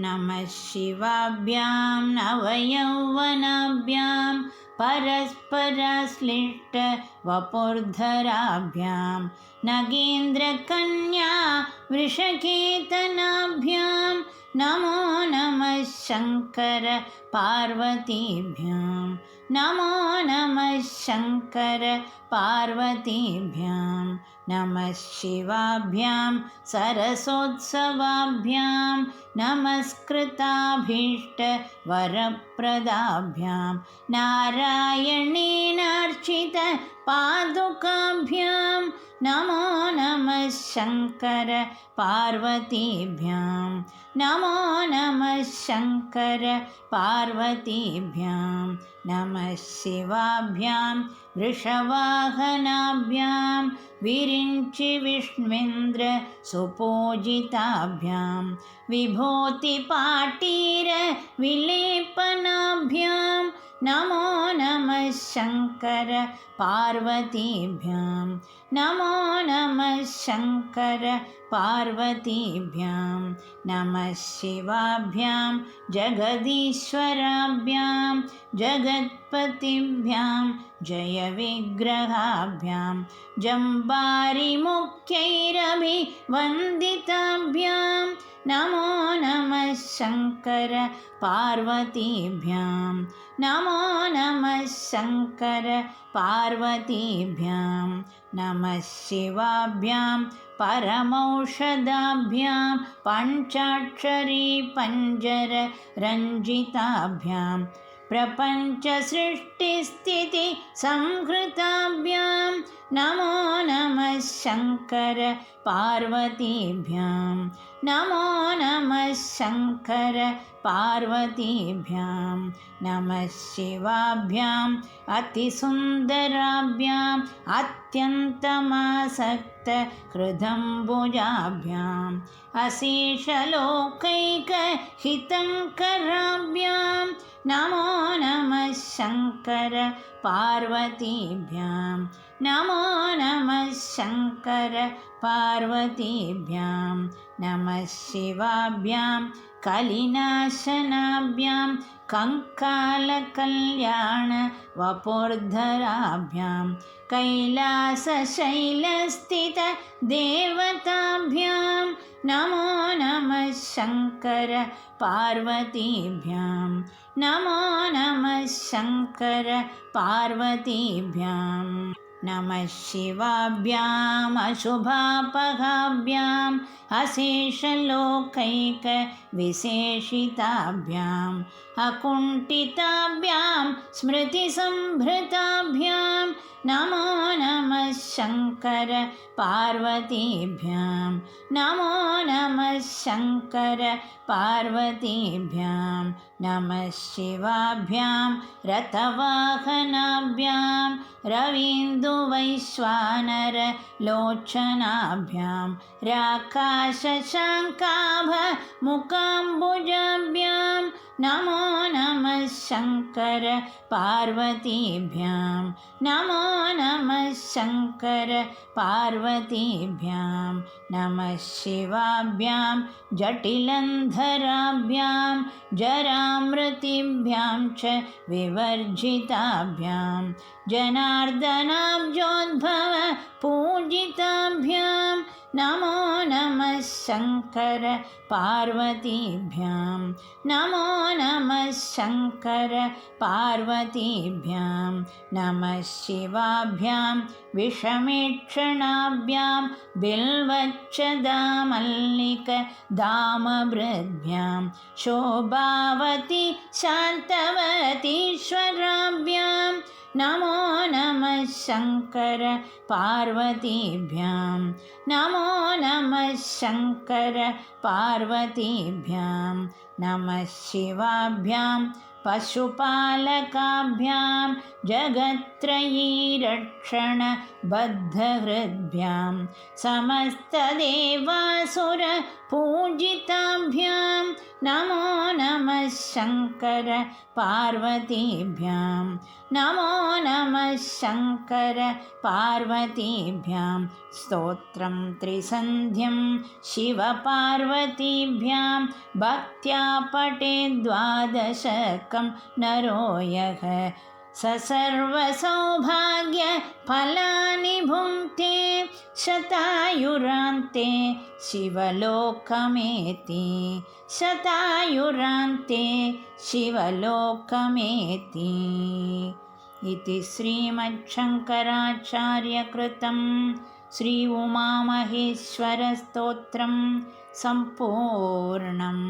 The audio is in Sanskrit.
नमः शिवाभ्यां नवयौवनाभ्यां परस्परश्लिष्टवपुर्धराभ्यां नगेन्द्रकन्या वृषकेतनाभ्यां नमो नमः शङ्कर पार्वतीभ्यां नमो नमः शङ्कर पार्वतीभ्यां नमः शिवाभ्यां सरसोत्सवाभ्यां नमस्कृताभीष्टवरप्रदाभ्यां नारायणेनार्चितपादुकाभ्यां नमो नमः शङ्कर पार्वतीभ्यां नमो नमः शङ्कर पार्वतीभ्यां नमः शिवाभ्यां वृषवाहनाभ्यां विरिञ्चिविष्णुन्द्र सुपूजिताभ्यां विभूतिपाटीरविलेपनाभ्यां नमो नमः शङ्कर पार्वतीभ्यां नमो नमः शङ्कर पार्वतीभ्यां नमः शिवाभ्यां जगदीश्वराभ्यां जगत्पतिभ्यां जयविग्रहाभ्यां जम्बारिमुख्यैरभिवन्दिताभ्यां नमो नमः शङ्कर पार्वतीभ्यां नमो नमः शङ्कर पार्वतीभ्यां नमः शिवाभ्यां परमौषधाभ्यां पञ्चाक्षरी पञ्जररञ्जिताभ्यां प्रपञ्चसृष्टिस्थितिसंहृताभ्यां नमो नमः शङ्कर पार्वतीभ्यां नमो नमः शङ्कर पार्वतीभ्यां नमः शिवाभ्यां अतिसुन्दराभ्याम् अत्यन्तमासक्तहृदम्बुजाभ्याम् अशेषलोकैकहितङ्कराभ्यां नमो नमः शङ्कर पार्वतीभ्यां नमो नमः शङ्कर पार्वतीभ्यां नमः शिवाभ्यां कलिनाशनाभ्यां कङ्कालकल्याणवपुर्धराभ्यां कैलासशैलस्थितदेवताभ्यां नमो नमः शङ्कर पार्वतीभ्यां नमो नमः शङ्कर पार्वतीभ्यां नमः शिवाभ्याम् अशुभापहाभ्याम् अशेषलोकैकविशेषिताभ्याम् अकुण्ठिताभ्यां स्मृतिसम्भृताभ्यां नमो नमः शङ्कर पार्वतीभ्यां नमो नमः शङ्कर पार्वतीभ्यां नमः शिवाभ्यां रथवाहनाभ्यां रवीन्दुवैश्वानरलोचनाभ्यां राकाशशाङ्काभमुकाम्बुजाभ्यां नमो नमः शङ्कर पार्वतीभ्यां नमो नमः शङ्कर पार्वतीभ्यां नमः शिवाभ्यां जटिलन्धराभ्यां जरामृतिभ्यां च विवर्जिताभ्यां जनार्दनाब्जोद्भव पूजिताभ्यां नमो नमः शङ्कर पार्वतीभ्यां नमो नमः शङ्कर पार्वतीभ्यां नमः शिवाभ्यां विषमेक्षणाभ्यां बिल्वच्छदामल्लिकदामभृद्भ्यां शोभावती शान्तवतीश्वराभ्यां नमो नमः शङ्कर पार्वतीभ्यां नमो नमः शङ्कर पार्वतीभ्यां नमः शिवाभ्यां पशुपालकाभ्यां जगत्त्रयीरक्षणबद्धहृद्भ्यां समस्तदेवासुरपूजिताभ्यां नमो नमः नमः शङ्कर पार्वतीभ्यां नमो नमः शङ्कर पार्वतीभ्यां स्तोत्रं त्रिसन्ध्यं शिवपार्वतीभ्यां भक्त्या पठेद् द्वादशकं नरो यः स सर्वसौभाग्यफलानि भुङ्क्ते शतायुरान्ते शिवलोकमेति शतायुरान्ते शिवलोकमेति इति श्रीमच्छङ्कराचार्यकृतं श्री उमामहेश्वरस्तोत्रं सम्पूर्णम्।